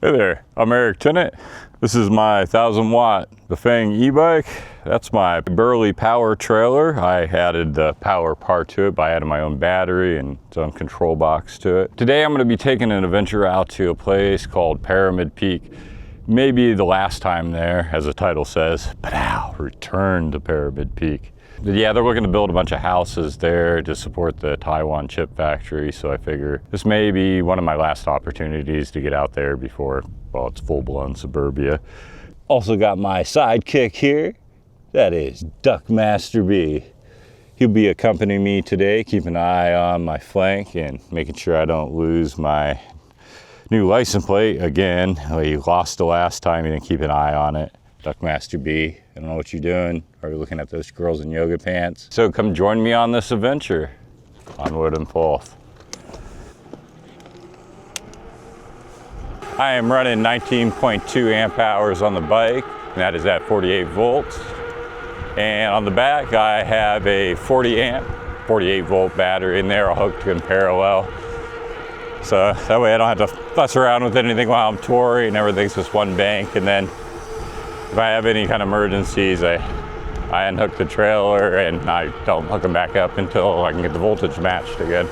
Hey there, I'm Eric Tennant. This is my 1000-watt Bafang e-bike. That's my Burly power trailer. I added the power part to it by adding my own battery and its own control box to it. Today I'm going to be taking an adventure out to a place called Pyramid Peak. Maybe the last time there, as the title says, Padow, return to Pyramid Peak. But yeah, they're looking to build a bunch of houses there to support the Taiwan chip factory, so I figure this may be one of my last opportunities to get out there before, well, it's full-blown suburbia. Also got my sidekick here. That is Master B. He'll be accompanying me today, keeping an eye on my flank and making sure I don't lose my new license plate again. He lost the last time, he didn't keep an eye on it. Master B, I don't know what you're doing. Are you looking at those girls in yoga pants? So come join me on this adventure. Onward and forth. I am running 19.2 amp hours on the bike, and that is at 48 volts. And on the back, I have a 40 amp, 48 volt battery in there, hooked in parallel. So that way I don't have to fuss around with anything while I'm touring. Everything's just one bank, and then if I have any kind of emergencies, I unhook the trailer and I don't hook them back up until I can get the voltage matched again.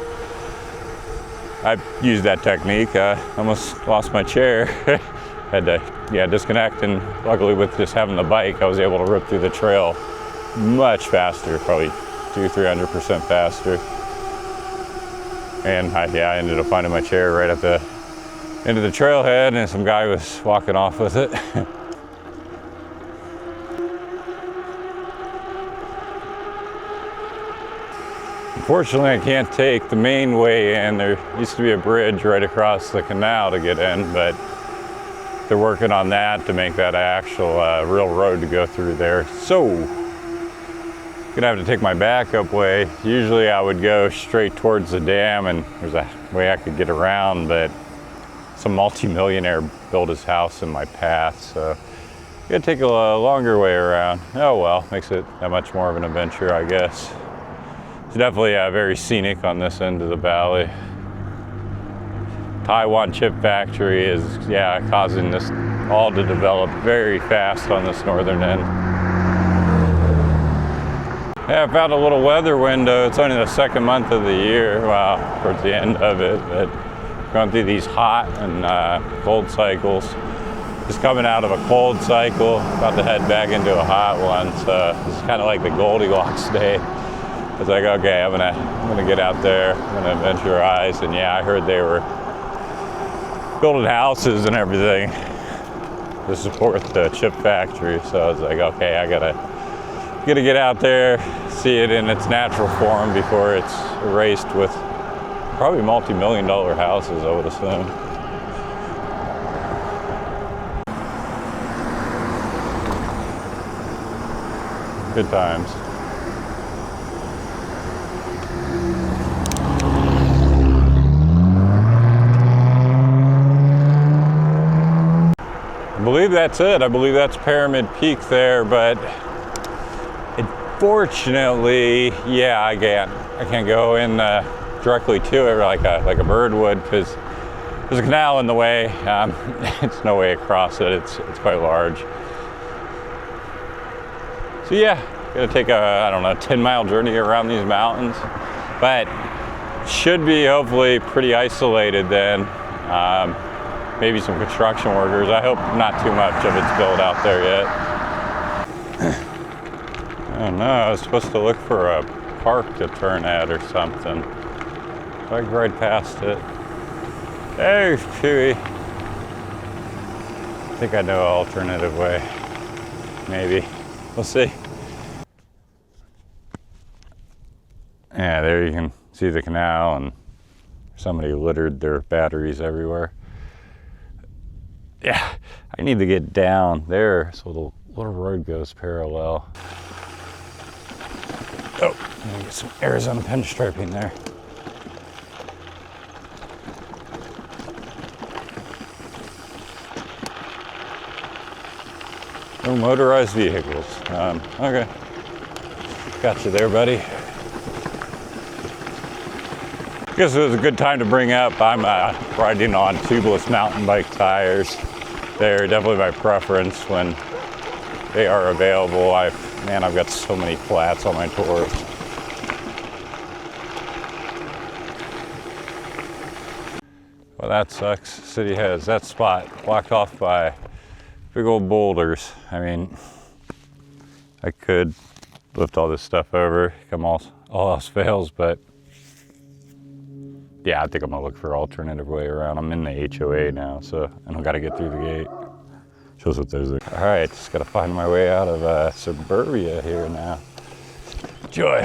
I've used that technique. I almost lost my chair. Had to disconnect, and luckily with just having the bike, I was able to rip through the trail much faster, probably 200–300% faster. And I ended up finding my chair right at the end of the trailhead, and some guy was walking off with it. Unfortunately, I can't take the main way in. There used to be a bridge right across the canal to get in, but they're working on that to make that actual real road to go through there. So, gonna have to take my backup way. Usually I would go straight towards the dam, and there's a way I could get around, but some multi-millionaire built his house in my path, so gotta take a longer way around. Oh well, makes it that much more of an adventure, I guess. It's definitely very scenic on this end of the valley. Taiwan chip factory is, causing this all to develop very fast on this northern end. Yeah, I found a little weather window. It's only the second month of the year, well, towards the end of it, but going through these hot and cold cycles. Just coming out of a cold cycle, about to head back into a hot one, so it's kind of like the Goldilocks day. I was like, okay, I'm gonna get out there, I'm gonna adventurize, and yeah, I heard they were building houses and everything to support the chip factory. So I was like, okay, I gotta get out there, see it in its natural form before it's erased with probably multi-million-dollar houses, I would assume. Good times. I believe that's it. I believe that's Pyramid Peak there, but unfortunately, I can't go in directly to it like a bird would, because there's a canal in the way. It's no way across it. It's quite large. So yeah, gonna take a 10-mile journey around these mountains, but should be hopefully pretty isolated then. Maybe some construction workers. I hope not too much of it's built out there yet. I don't know, I was supposed to look for a park to turn at or something. So I could ride past it. There's Chewy. I think I know an alternative way. Maybe. We'll see. Yeah, there you can see the canal, and somebody littered their batteries everywhere. Yeah, I need to get down there so the little road goes parallel. Oh, I'm gonna get some Arizona pinstriping there. No motorized vehicles. Okay, got you there, buddy. guess it was a good time to bring up, I'm riding on tubeless mountain bike tires. They're definitely my preference when they are available. Man, I've got so many flats on my tours. Well, that sucks. City has that spot blocked off by big old boulders. I mean, I could lift all this stuff over, come all else fails, but yeah, I think I'm gonna look for an alternative way around. I'm in the HOA now, so I don't gotta get through the gate. Shows what there's there. All right, just gotta find my way out of suburbia here now. Joy,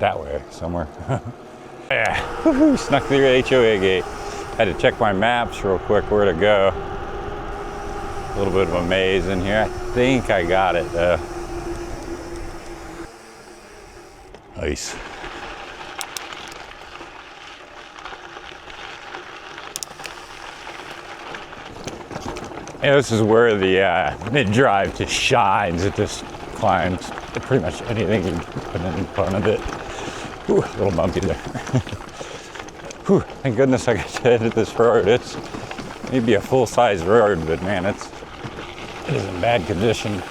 that way somewhere. Yeah, woo-hoo, snuck through the HOA gate. Had to check my maps real quick where to go. A little bit of a maze in here. I think I got it though. Nice. Yeah, this is where the mid-drive just shines. It just climbs pretty much anything you put in front of it. Ooh, a little bumpy there. Whew, thank goodness I got to edit this road. It's maybe a full-size road, but man, it is in bad condition.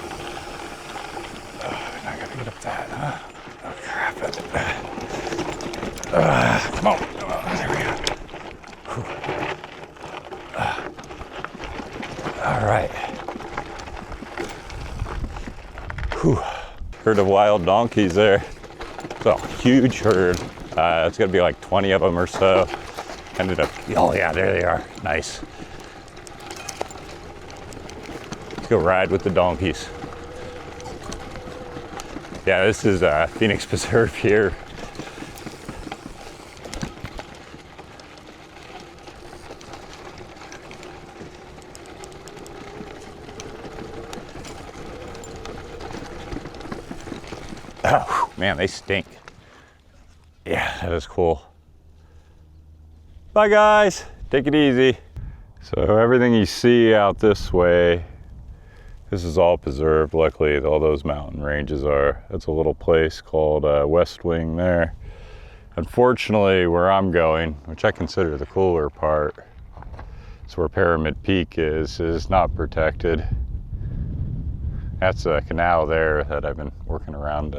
Oh, I gotta get up that, huh? Oh, crap. Come on. Oh, there we go. All right. Whew. Herd of wild donkeys there. It's a huge herd. It's gonna be like 20 of them or so. Ended up, oh yeah, there they are. Nice. Let's go ride with the donkeys. Yeah, this is Phoenix Preserve here. Oh, man, they stink. Yeah, that is cool. Bye guys, take it easy. So everything you see out this way, this is all preserved. Luckily, all those mountain ranges are. It's a little place called West Wing there. Unfortunately, where I'm going, which I consider the cooler part, it's where Pyramid Peak is not protected. That's a canal there that I've been working around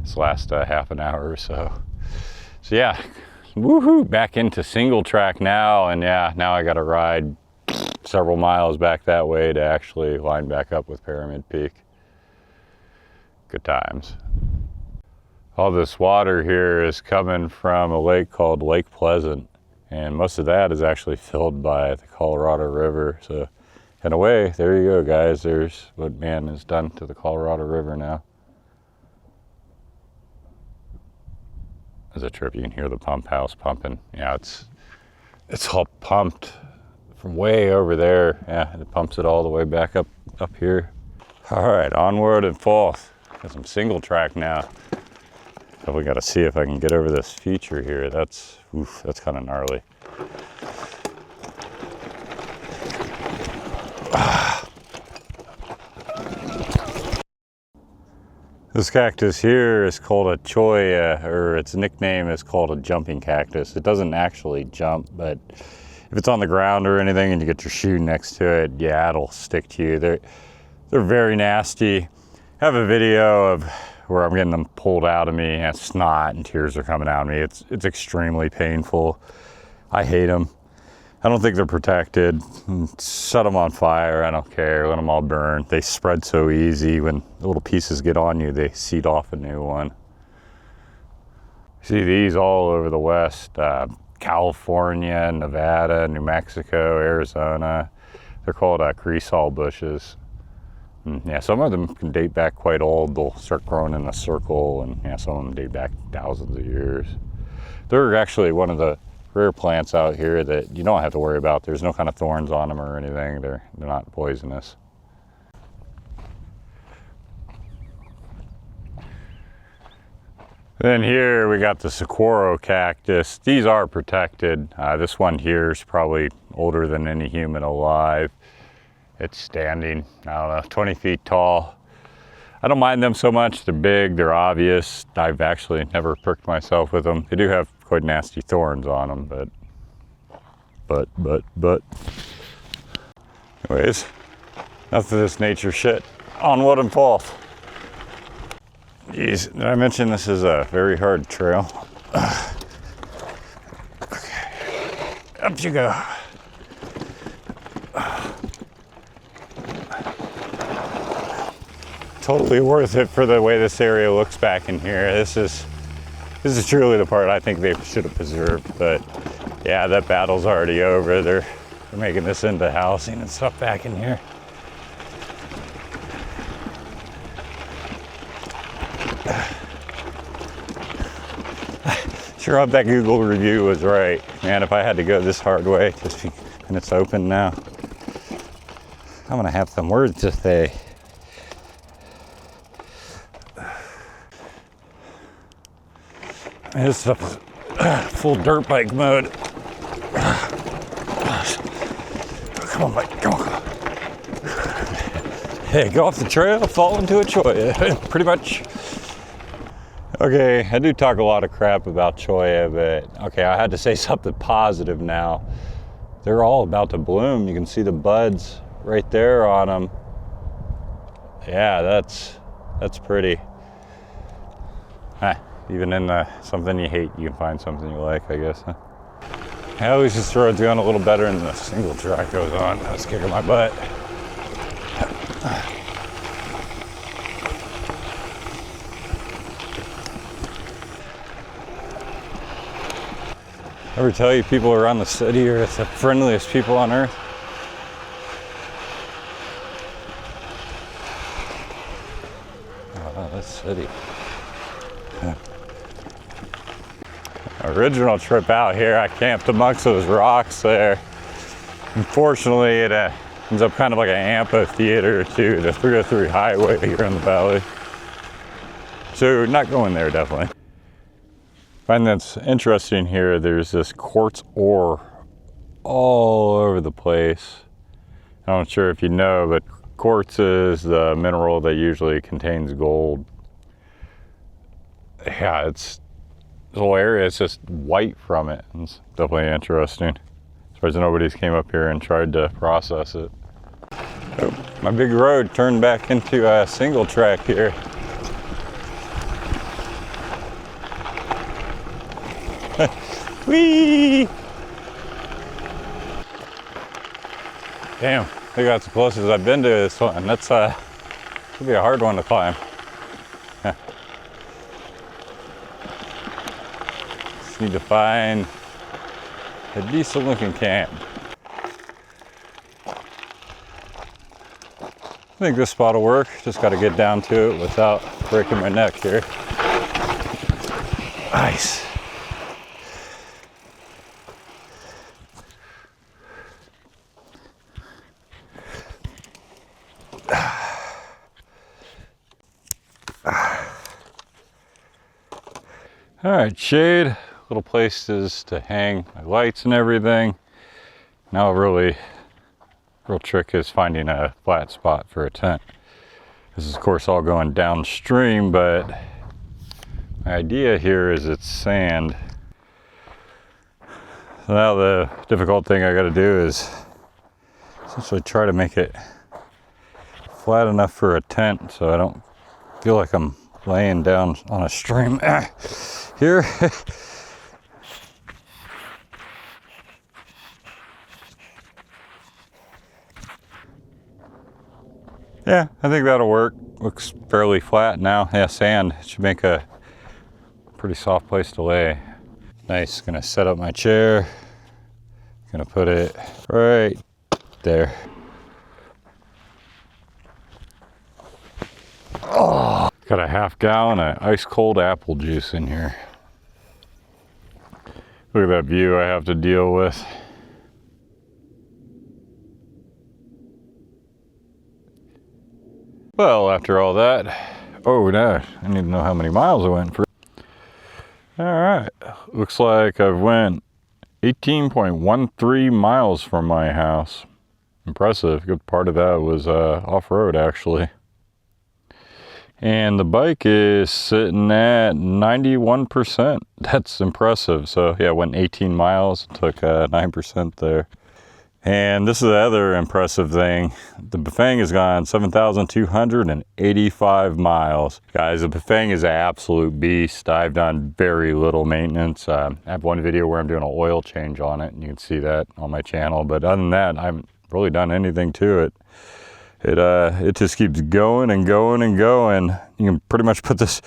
this last half an hour or so. So yeah, woohoo, back into single track now, and yeah, now I gotta ride several miles back that way to actually line back up with Pyramid Peak. Good times. All this water here is coming from a lake called Lake Pleasant, and most of that is actually filled by the Colorado River. So in a way, there you go, guys. There's what man has done to the Colorado River now. As a trip, you can hear the pump house pumping. Yeah, it's all pumped from way over there. Yeah, it pumps it all the way back up here. All right, onward and forth. Got some single track now. Definitely got to see if I can get over this feature here. That's kind of gnarly. This cactus here is called a choya, or its nickname is called a jumping cactus. It doesn't actually jump, but if it's on the ground or anything and you get your shoe next to it, yeah, it'll stick to you. They're very nasty. I have a video of where I'm getting them pulled out of me, and snot and tears are coming out of me. It's extremely painful. I hate them. I don't think they're protected. Set them on fire, I don't care, let them all burn. They spread so easy. When the little pieces get on you, they seed off a new one. See these all over the West, California, Nevada, New Mexico, Arizona. They're called cresol bushes. Yeah, some of them can date back quite old. They'll start growing in a circle, and yeah, some of them date back thousands of years. They're actually one of the rare plants out here that you don't have to worry about. There's no kind of thorns on them or anything. They're not poisonous. Then here we got the saguaro cactus. These are protected. This one here is probably older than any human alive. It's standing, I don't know, 20 feet tall. I don't mind them so much. They're big, they're obvious. I've actually never pricked myself with them. They do have quite nasty thorns on them, but. Anyways, enough of this nature shit. Onward and forth. Jeez, did I mention this is a very hard trail? Okay, up you go. Totally worth it for the way this area looks back in here. This is truly the part I think they should have preserved, but yeah, that battle's already over. They're making this into housing and stuff back in here. Sure hope that Google review was right. Man, if I had to go this hard way, and it's open now, I'm gonna have some words to say. This stuff is full dirt bike mode. Come on, bike, come on. Hey, go off the trail, fall into a cholla, pretty much. Okay, I do talk a lot of crap about cholla, but okay, I had to say something positive now. They're all about to bloom. You can see the buds right there on them. Yeah, that's pretty. Even in something you hate, you can find something you like, I guess. I always just throw it down a little better and the single track goes on. That's kicking my butt. Ever tell you people around the city are the friendliest people on earth? Oh, this city. Original trip out here, I camped amongst those rocks there. Unfortunately, it ends up kind of like an amphitheater to the 303 highway here in the valley. So not going there, definitely. I find that's interesting here. There's this quartz ore all over the place. I'm not sure if you know, but quartz is the mineral that usually contains gold. Yeah, this whole area is just white from it. It's definitely interesting. As far as nobody's came up here and tried to process it. Oh, my big road turned back into a single track here. Whee! Damn, I think that's the closest I've been to this one. That's could be a hard one to climb. Just need to find a decent looking camp. I think this spot will work. Just got to get down to it without breaking my neck here. Nice. All right, shade, little places to hang my lights and everything. Now real trick is finding a flat spot for a tent. This is of course all going downstream, but my idea here is it's sand. So now the difficult thing I gotta do is essentially try to make it flat enough for a tent so I don't feel like I'm laying down on a stream here. Yeah, I think that'll work. Looks fairly flat now. Yeah, sand should make a pretty soft place to lay. Nice, gonna set up my chair. Gonna put it right there. Oh, got a half gallon of ice cold apple juice in here. Look at that view I have to deal with. Well, after all that, oh no, I need to know how many miles I went for. All right, looks like I've went 18.13 miles from my house. Impressive. Good part of that was off-road actually. And the bike is sitting at 91%. That's impressive. So yeah, went 18 miles, took 9% there. And this is the other impressive thing. The Bafang has gone 7,285 miles. Guys, the Bafang is an absolute beast. I've done very little maintenance. I have one video where I'm doing an oil change on it, and you can see that on my channel. But other than that, I haven't really done anything to it. It just keeps going and going and going. You can pretty much put this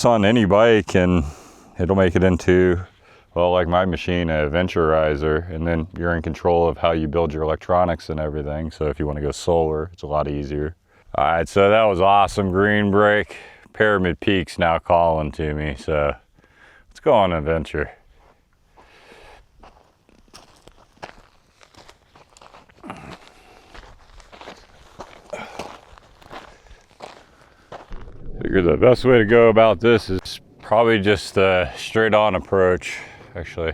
on any bike and it'll make it into, well, like my machine, a venturizer, and then you're in control of how you build your electronics and everything. So if you want to go solar, it's a lot easier. All right, so that was awesome green break. Pyramid Peak's now calling to me, so let's go on an adventure. Figure the best way to go about this is probably just a straight on approach. Actually,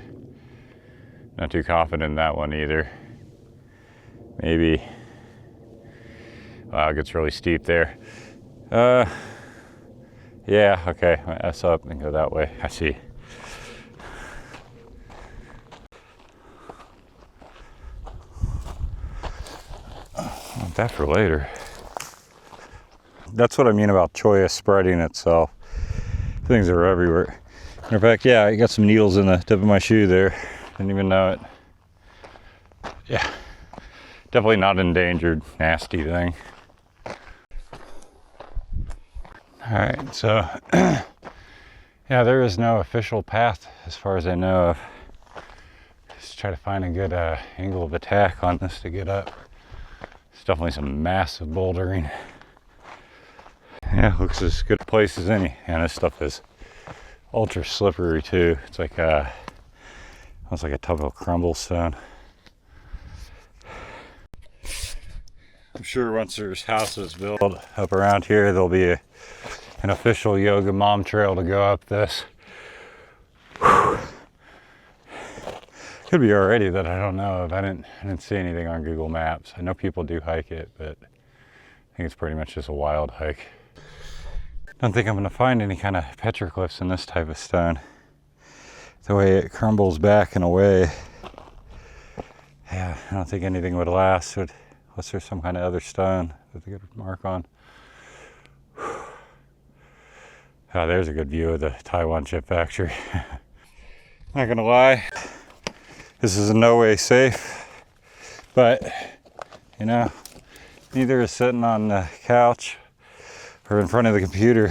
not too confident in that one either. Maybe, wow, it gets really steep there. Yeah, okay, I S up and go that way. I see. I want that for later. That's what I mean about choya spreading itself. Things are everywhere. Matter of fact, yeah, I got some needles in the tip of my shoe there. Didn't even know it. Yeah, definitely not endangered, nasty thing. All right, so yeah, there is no official path as far as I know of. Just try to find a good angle of attack on this to get up. It's definitely some massive bouldering. Yeah, looks as good a place as any. And this stuff is ultra slippery too. It's like almost like a tub of crumble stone. I'm sure once there's houses built up around here, there'll be an official yoga mom trail to go up this. Whew. Could be already that I don't know of. I didn't see anything on Google Maps. I know people do hike it, but I think it's pretty much just a wild hike. Don't think I'm gonna find any kind of petroglyphs in this type of stone. The way it crumbles back and away. Yeah, I don't think anything would last unless there's some kind of other stone that they could mark on. Oh, there's a good view of the Taiwan chip factory. Not gonna lie, this is in no way safe, but you know, neither is sitting on the couch or in front of the computer.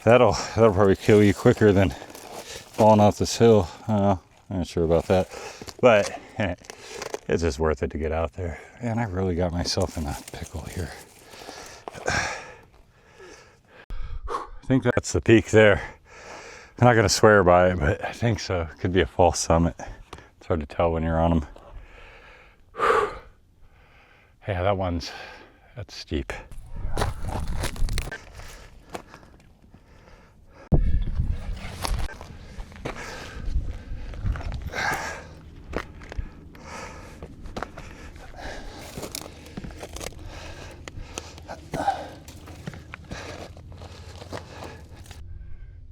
That'll probably kill you quicker than falling off this hill. I'm not sure about that, but it's just worth it to get out there. Man, I really got myself in a pickle here. I think that's the peak there. I'm not gonna swear by it, but I think so. It could be a false summit. It's hard to tell when you're on them. Yeah, that's steep.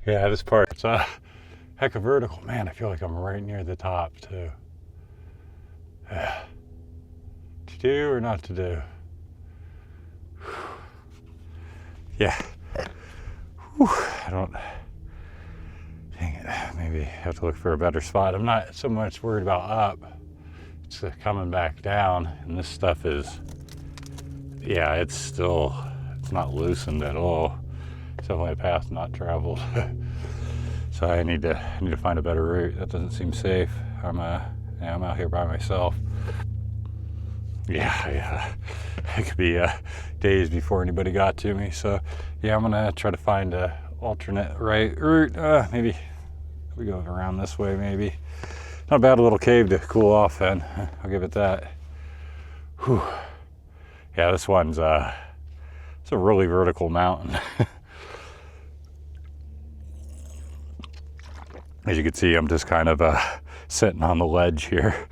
Yeah, this part's a heck of vertical. Man, I feel like I'm right near the top too. To do or not to do? Yeah. Whew. I don't, dang it, maybe I have to look for a better spot. I'm not so much worried about up. It's coming back down, and this stuff is, yeah, it's not loosened at all. It's definitely a path not traveled. So I need to find a better route. That doesn't seem safe. I'm out here by myself. Yeah, it could be days before anybody got to me. So yeah, I'm gonna try to find a alternate right route. Maybe we go around this way. Maybe not a bad little cave to cool off. Then I'll give it that. Whew. Yeah, this one's it's a really vertical mountain. As you can see, I'm just kind of sitting on the ledge here.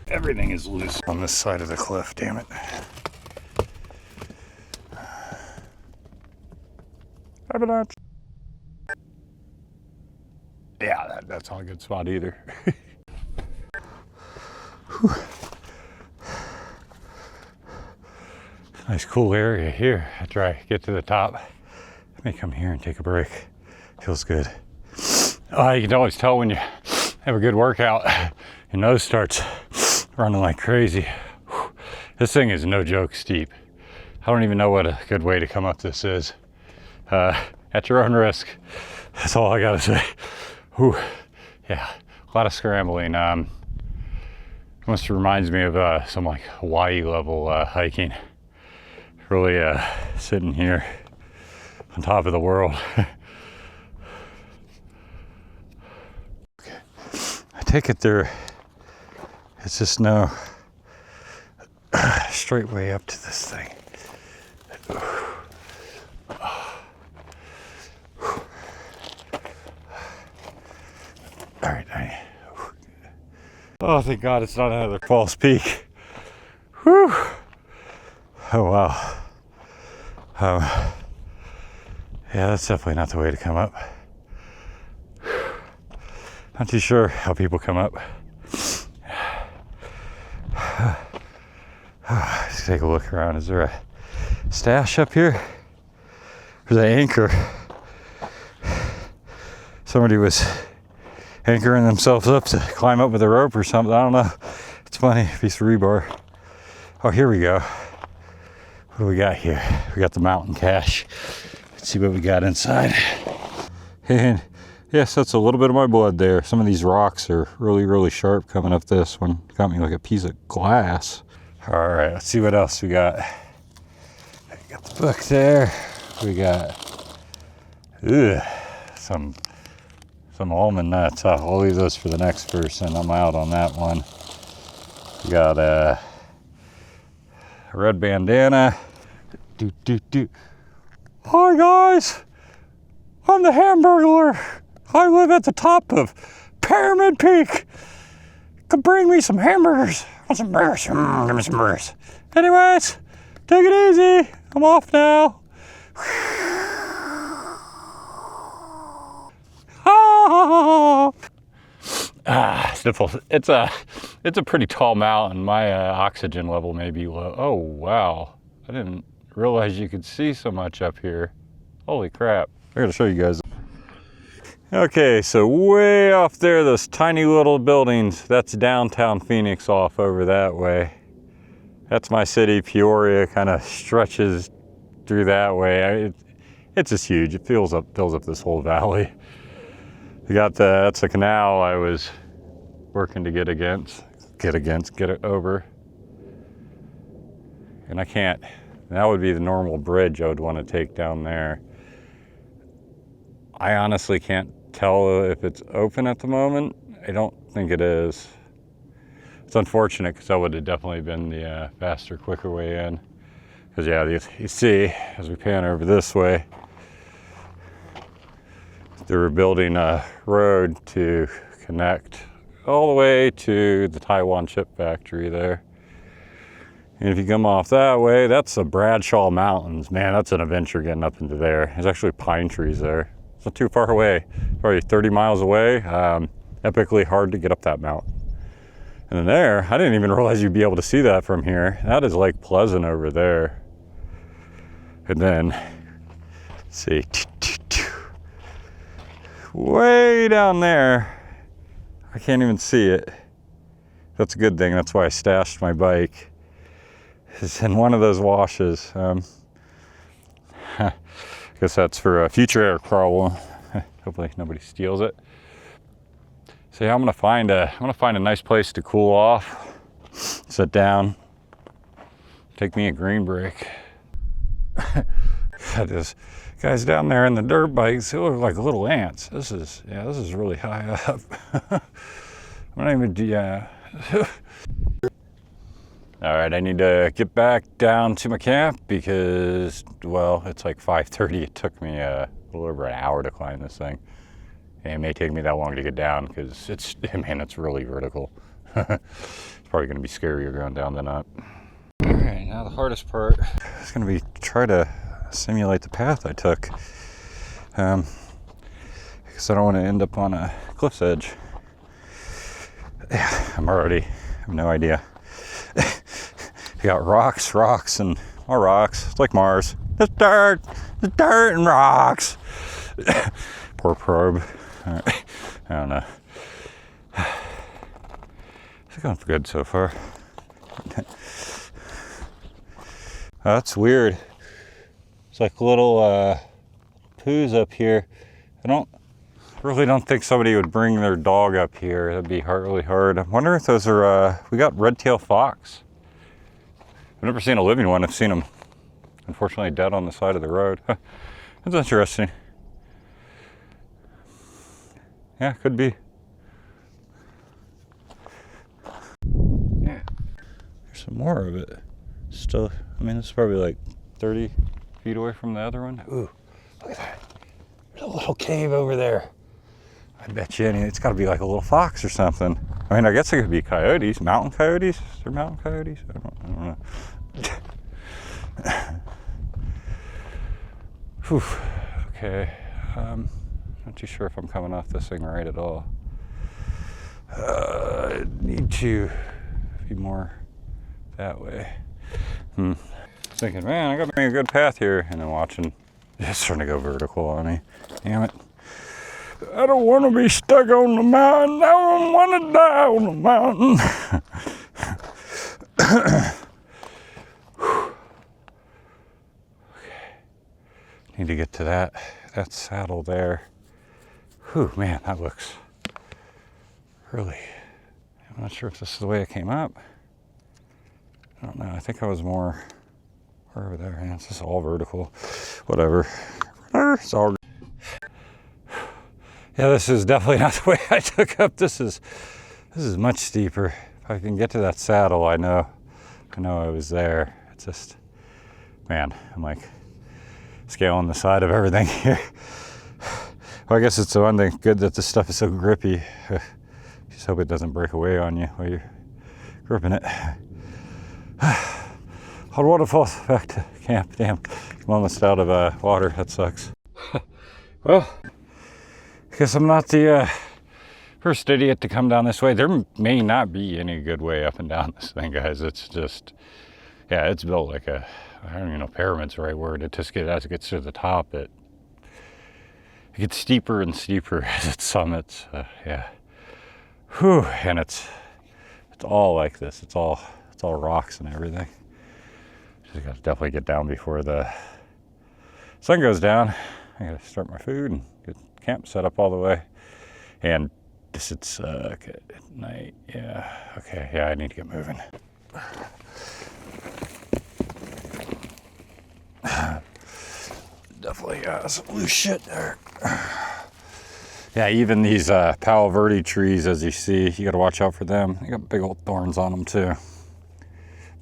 Everything is loose on this side of the cliff, damn it. Avalanche. Yeah, that's not a good spot either. Nice cool area here after I get to the top. I may come here and take a break. Feels good. You can always tell when you have a good workout. Your nose starts running like crazy. This thing is no joke steep. I don't even know what a good way to come up this is. At your own risk. That's all I gotta say. Whew. Yeah, a lot of scrambling. Almost reminds me of some like Hawaii level hiking. Really sitting here on top of the world. Okay. I take it there, it's just no straight way up to this thing. All right, oh, thank God it's not another false peak. Whew. Oh, wow. Yeah, that's definitely not the way to come up. Not too sure how people come up. Let's take a look around. Is there a stash up here? There's an anchor. Somebody was anchoring themselves up to climb up with a rope or something. I don't know. It's funny, piece of rebar. Oh, here we go. What do we got here? We got the mountain cache. Let's see what we got inside. And yes, that's a little bit of my blood there. Some of these rocks are really, really sharp coming up this one. Got me like a piece of glass. All right, let's see what else we got. We got the book there. We got some almond nuts. I'll leave those for the next person. I'm out on that one. We got a red bandana. Hi guys, I'm the Hamburglar. I live at the top of Pyramid Peak. Could bring me some hamburgers. Want some burgers? Give me some burgers. Anyways, take it easy. I'm off now. Sniffles. It's a pretty tall mountain. My oxygen level may be low. Oh wow, I didn't realize you could see so much up here. Holy crap. I gotta show you guys. Okay, so way off there, those tiny little buildings, that's downtown Phoenix off over that way. That's my city, Peoria, kind of stretches through that way. It's just huge. It fills up this whole valley. You got that's the canal I was working to get it over. And I can't, that would be the normal bridge I would want to take down there. I honestly can't tell if it's open at the moment. I don't think it is. It's unfortunate because that would have definitely been the faster, quicker way in. Because yeah, you see, as we pan over this way, they were building a road to connect all the way to the Taiwan chip factory there. And if you come off that way, that's the Bradshaw Mountains. Man, that's an adventure getting up into there. There's actually pine trees there. It's not too far away, probably 30 miles away. Epically hard to get up that mountain. And then there, I didn't even realize you'd be able to see that from here. That is Lake Pleasant over there. And then, let's see, way down there, I can't even see it. That's a good thing. That's why I stashed my bike. It's in one of those washes. I guess that's for a future air crawl. Hopefully nobody steals it. So yeah, I'm gonna find a nice place to cool off, sit down, take me a green break. Got this guys down there in the dirt bikes. They look like little ants. This is really high up. I'm not even, yeah. All right, I need to get back down to my camp because, well, it's like 5:30. It took me a little over an hour to climb this thing. And it may take me that long to get down because it's really vertical. It's probably gonna be scarier going down than up. All right, now the hardest part is gonna be try to simulate the path I took because I don't want to end up on a cliff's edge. Yeah, I have no idea. You got rocks, and more rocks. It's like Mars. There's dirt and rocks. Poor probe. All right. I don't know. It's going good so far. That's weird. It's like little poos up here. I really don't think somebody would bring their dog up here. That'd be really hard. I wonder if those are, we got red-tailed fox. I've never seen a living one. I've seen them, unfortunately, dead on the side of the road. That's interesting. Yeah, could be. Yeah. There's some more of it. Still, I mean, this is probably like 30 feet away from the other one. Ooh, look at that. There's a little cave over there. I bet you it's got to be like a little fox or something. I mean, I guess it could be coyotes, mountain coyotes. Is there mountain coyotes? I don't know. Whew. Okay. Not too sure if I'm coming off this thing right at all. I need to be more that way. Thinking, man, I got to make a good path here, and then watching, it's trying to go vertical on me. Damn it. I don't want to be stuck on the mountain. I don't want to die on the mountain. Okay. Need to get to that saddle there. Whew, man, that looks really, I'm not sure if this is the way it came up. I don't know, I think I was more over there. Yeah, it's just all vertical. Whatever. It's all. Yeah, this is definitely not the way I took up. This is much steeper. If I can get to that saddle, I know I was there. It's just, man, I'm like scaling the side of everything here. Well, I guess it's the one thing good that this stuff is so grippy. Just hope it doesn't break away on you while you're gripping it. Hot waterfalls, back to camp. Damn, I'm almost out of water. That sucks. Well, I guess I'm not the first idiot to come down this way. There may not be any good way up and down this thing, guys. It's just, yeah, it's built like a, I don't even know if pyramid's the right word. It just as it gets to the top, it gets steeper and steeper as it summits. Yeah. Whew, and it's all like this. It's all rocks and everything. Just got to definitely get down before the sun goes down. I got to start my food and get camp set up all the way. And this would suck at night. Yeah. Okay. Yeah, I need to get moving. Definitely some loose shit there. Yeah, even these Palo Verde trees, as you see, you got to watch out for them. They got big old thorns on them too.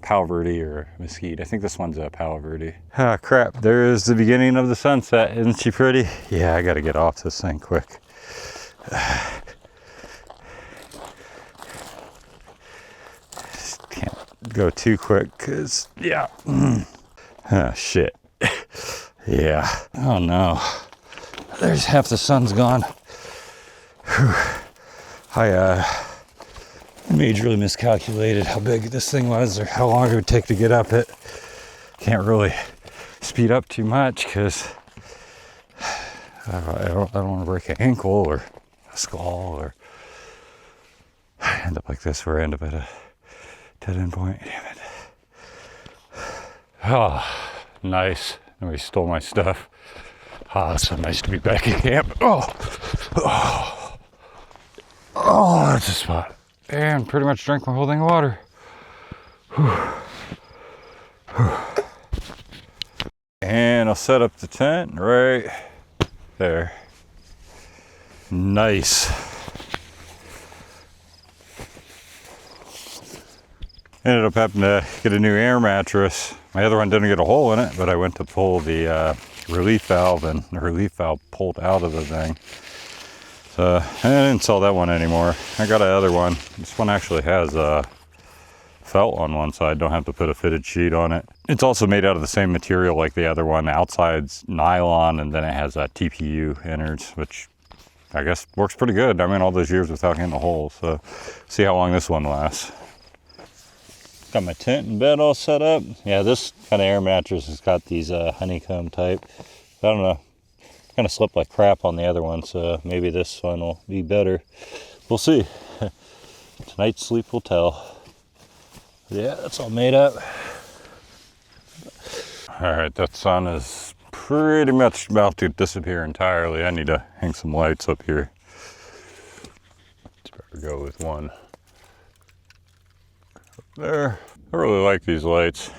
Palo Verde or mesquite. I think this one's a Palo Verde. Ah, crap. There is the beginning of the sunset. Isn't she pretty? Yeah, I got to get off this thing quick. Just can't go too quick because, yeah. Oh, shit. Yeah. Oh, no. There's half the sun's gone. Whew. I majorly miscalculated how big this thing was or how long it would take to get up it. Can't really speed up too much because I don't want to break an ankle or a skull or end up like this where I end up at a dead end point. Damn it. Oh, nice. Nobody stole my stuff. Ah, it's so nice to be back in camp. Oh, that's a spot. And pretty much drank my whole thing of water. And I'll set up the tent right there. Nice. Ended up having to get a new air mattress. My other one didn't get a hole in it, but I went to pull the relief valve and the relief valve pulled out of the thing. So I didn't sell that one anymore. I got another one. This one actually has felt on one side. Don't have to put a fitted sheet on it. It's also made out of the same material like the other one. The outside's nylon, and then it has TPU innards, which I guess works pretty good. I mean, all those years without hitting a hole. So see how long this one lasts. Got my tent and bed all set up. Yeah, this kind of air mattress has got these honeycomb type. I don't know, kind of slept like crap on the other one, so maybe this one will be better. We'll see. Tonight's sleep will tell. Yeah, that's all made up. All right, that sun is pretty much about to disappear entirely. I need to hang some lights up here. Let's better go with one up there. I really like these lights.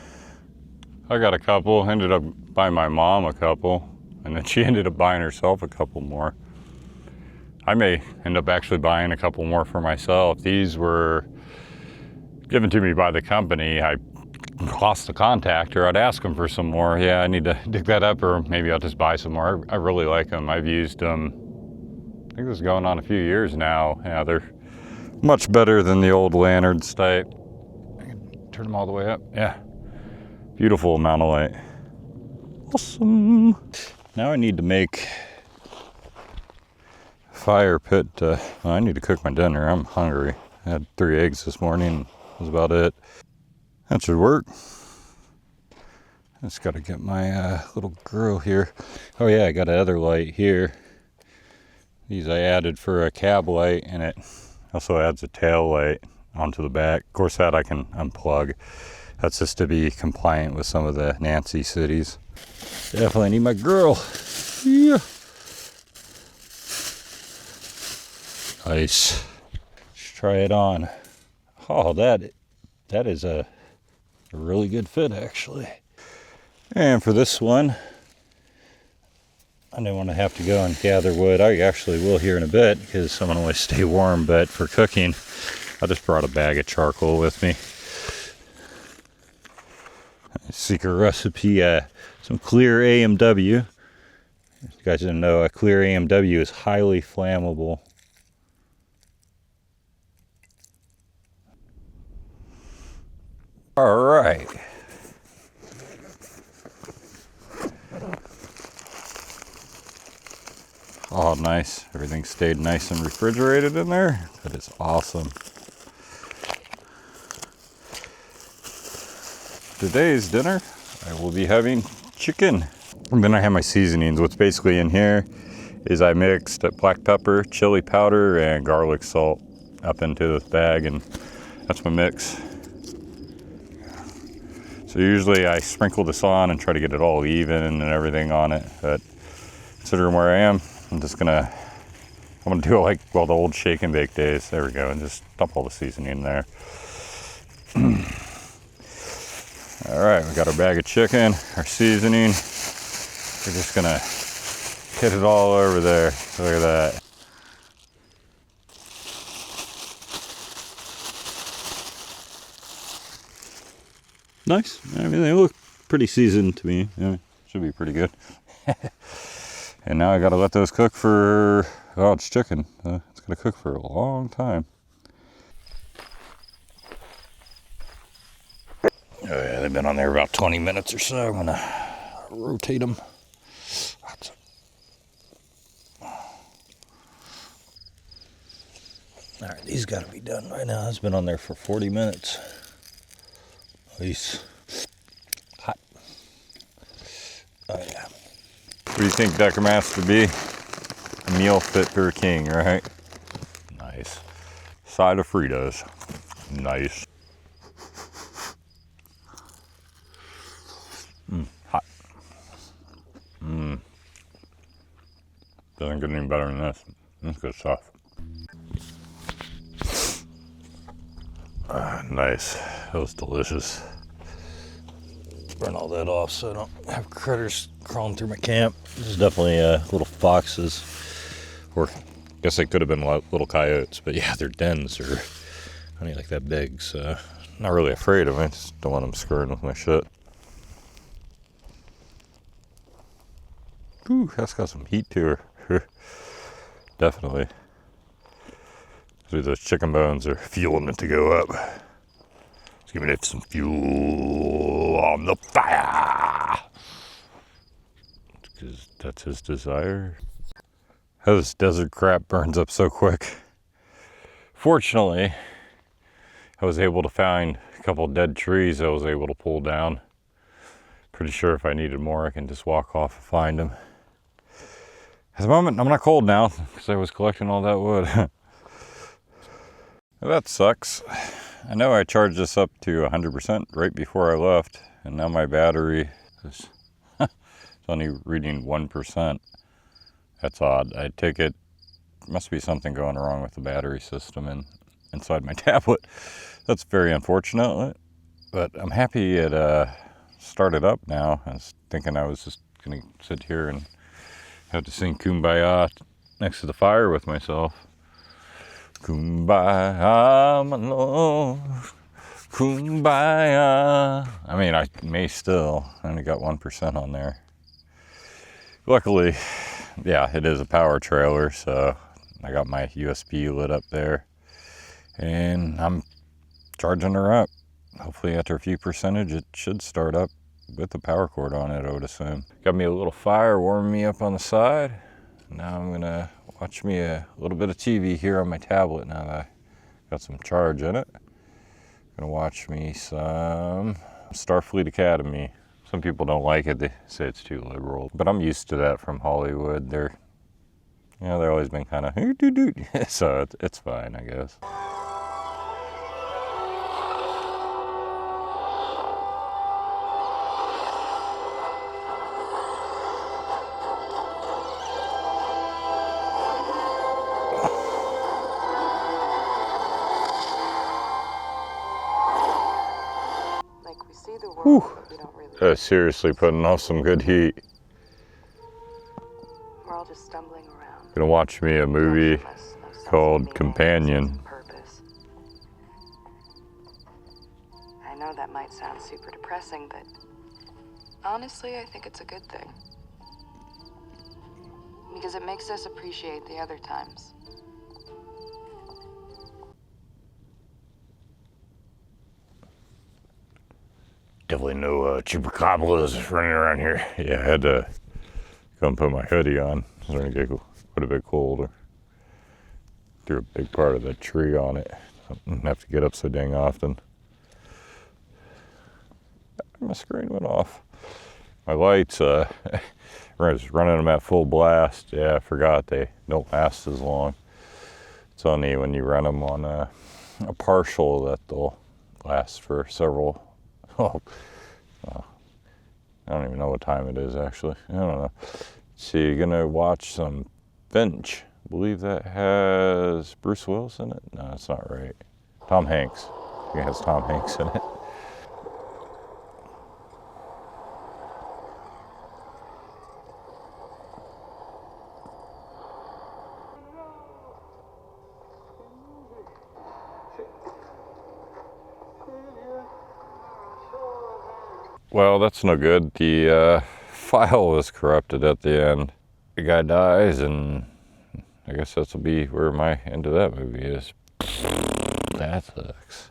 I got a couple, ended up buying my mom a couple, and then she ended up buying herself a couple more. I may end up actually buying a couple more for myself. These were given to me by the company. I lost the contact, or I'd ask them for some more. Yeah, I need to dig that up, or maybe I'll just buy some more. I really like them. I've used them, I think this is going on a few years now. Yeah, they're much better than the old lanterns type. I can turn them all the way up. Yeah, beautiful amount of light. Awesome. Now I need to make a fire pit. Well, I need to cook my dinner. I'm hungry. I had 3 eggs this morning. That was about it. That should work. I just got to get my little grill here. Oh yeah, I got another light here. These I added for a cab light, and it also adds a tail light onto the back. Of course, that I can unplug. That's just to be compliant with some of the Nancy cities. Definitely need my grill. Yeah. Nice. Let's try it on. Oh, that is a really good fit, actually. And for this one, I didn't want to have to go and gather wood. I actually will here in a bit, because I want to always stay warm, but for cooking, I just brought a bag of charcoal with me. Secret recipe, some clear AMW. If you guys didn't know, a clear AMW is highly flammable. All right. Oh, nice. Everything stayed nice and refrigerated in there. That is awesome. Today's dinner, I will be having chicken. And then I have my seasonings. What's basically in here is I mixed black pepper, chili powder, and garlic salt up into this bag, and that's my mix. So usually I sprinkle this on and try to get it all even and everything on it, but considering where I am, I'm gonna do it like, well, the old shake and bake days. There we go, and just dump all the seasoning in there. All right, we got our bag of chicken, our seasoning. We're just gonna hit it all over there. Look at that. Nice. I mean, they look pretty seasoned to me. Yeah, should be pretty good. And now I gotta let those cook for, oh, it's chicken. It's gonna cook for a long time. Oh yeah, they've been on there about 20 minutes or so. I'm gonna rotate them. All right, these gotta be done right now. It's been on there for 40 minutes. Nice. Hot. Oh yeah. What do you think, Decker Master B? A meal fit for a king, right? Nice. Side of Fritos. Nice. Hot. Doesn't get any better than this. That's good stuff. Nice. That was delicious. Burn all that off so I don't have critters crawling through my camp. There's definitely little foxes, or I guess they could have been little coyotes, but yeah, their dens are only like that big, so I'm not really afraid of them. I just don't want them screwing with my shit. Ooh, that's got some heat to her. Definitely. So those chicken bones are fueling it to go up. Giving it some fuel on the fire. Because that's his desire. How this desert crap burns up so quick. Fortunately, I was able to find a couple dead trees I was able to pull down. Pretty sure if I needed more, I can just walk off and find them. At the moment, I'm not cold now because I was collecting all that wood. That sucks. I know I charged this up to 100% right before I left, and now my battery is it's only reading 1%. That's odd. I take it, must be something going wrong with the battery system inside my tablet. That's very unfortunate, but I'm happy it started up now. I was thinking I was just gonna sit here and have to sing Kumbaya next to the fire with myself. Kumbaya, my lord, Kumbaya. I mean, I may still. I only got 1% on there. Luckily, yeah, it is a power trailer, so I got my USB lit up there. And I'm charging her up. Hopefully after a few percentage, it should start up with the power cord on it, I would assume. Got me a little fire warming me up on the side. Now I'm gonna watch me a little bit of TV here on my tablet now that I got some charge in it. Gonna watch me some Starfleet Academy. Some people don't like it, they say it's too liberal, but I'm used to that from Hollywood. They're always been kind of so it's fine, I guess. Whew. Seriously putting off some good heat. We're all just stumbling around. Gonna watch me a movie called Companion. I know that might sound super depressing, but honestly, I think it's a good thing. Because it makes us appreciate the other times. Definitely no chupacabras running around here. Yeah, I had to come put my hoodie on. It's starting to get quite a bit colder. Threw a big part of the tree on it. I don't have to get up so dang often. My screen went off. My lights, I was running them at full blast. Yeah, I forgot they don't last as long. It's only when you run them on a partial that they'll last for several. I don't even know what time it is actually. I don't know. So you're gonna watch some Finch. I believe that has Bruce Willis in it. No, that's not right. Tom Hanks. I think it has Tom Hanks in it. Well, that's no good. The file was corrupted at the end. The guy dies, and I guess that'll be where my end of that movie is. That sucks.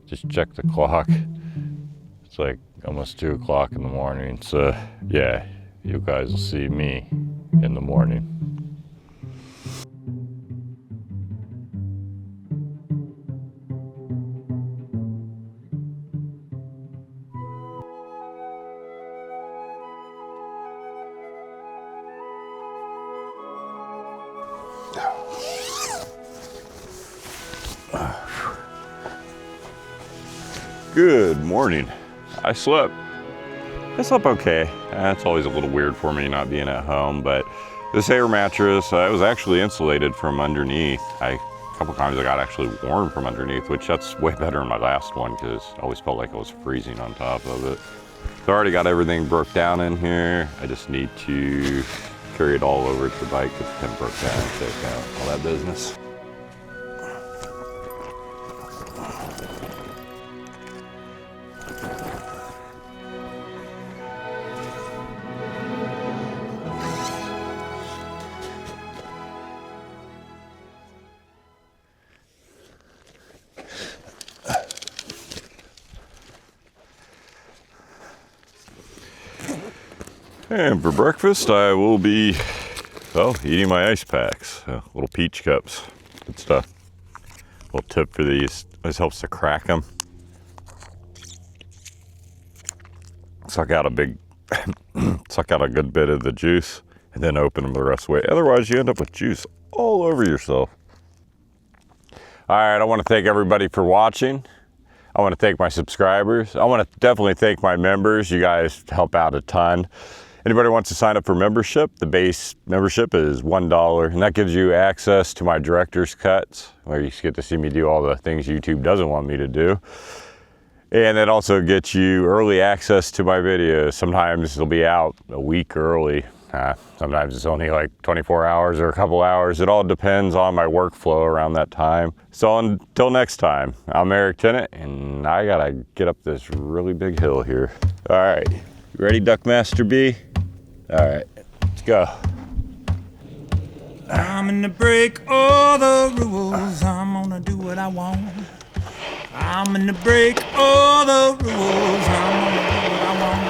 Just check the clock. It's like almost 2 o'clock in the morning, so yeah, you guys will see me in the morning. Good morning. I slept okay. It's always a little weird for me not being at home, but this air mattress, it was actually insulated from underneath. A couple times I got actually warm from underneath, which that's way better than my last one because I always felt like I was freezing on top of it. So I already got everything broke down in here. I just need to carry it all over to the bike because it's been broke down, take out all that business. And for breakfast, I will be, well, eating my ice packs. Little peach cups. Good stuff. Little tip for these, this helps to crack them. Suck out a big, suck out a good bit of the juice and then open them the rest of the way. Otherwise, you end up with juice all over yourself. All right, I want to thank everybody for watching. I want to thank my subscribers. I want to definitely thank my members. You guys help out a ton. Anybody wants to sign up for membership, the base membership is $1, and that gives you access to my director's cuts, where you get to see me do all the things YouTube doesn't want me to do. And it also gets you early access to my videos. Sometimes they'll be out a week early. Sometimes it's only like 24 hours or a couple hours. It all depends on my workflow around that time. So until next time, I'm Eric Tennant, and I gotta get up this really big hill here. All right, you ready, Duckmaster B? All right, let's go. I'm gonna break all the rules. I'm gonna do what I want. I'm gonna break all the rules. I'm gonna do what I want.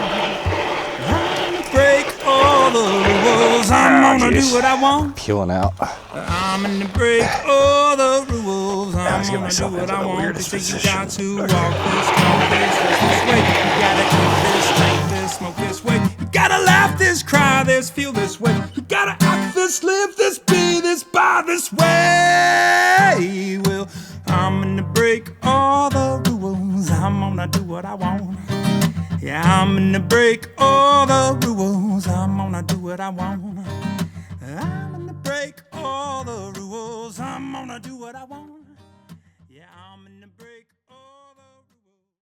I'm gonna break all the rules. I'm gonna do what I want. Peeling out. I'm gonna break all the rules. I'm was getting gonna do myself what into I the want. weirdest Because you position. got to walk this, talk this way. You gotta eat this, drink this, smoke this way. You gotta laugh this, cry this, feel this way. You gotta act this, live this, be this, buy this way. Well, I'm gonna break all the rules. I'm gonna do what I want. Yeah, I'm gonna break all the rules. I'm gonna do what I want. I'm gonna break all the rules. I'm gonna do what I want.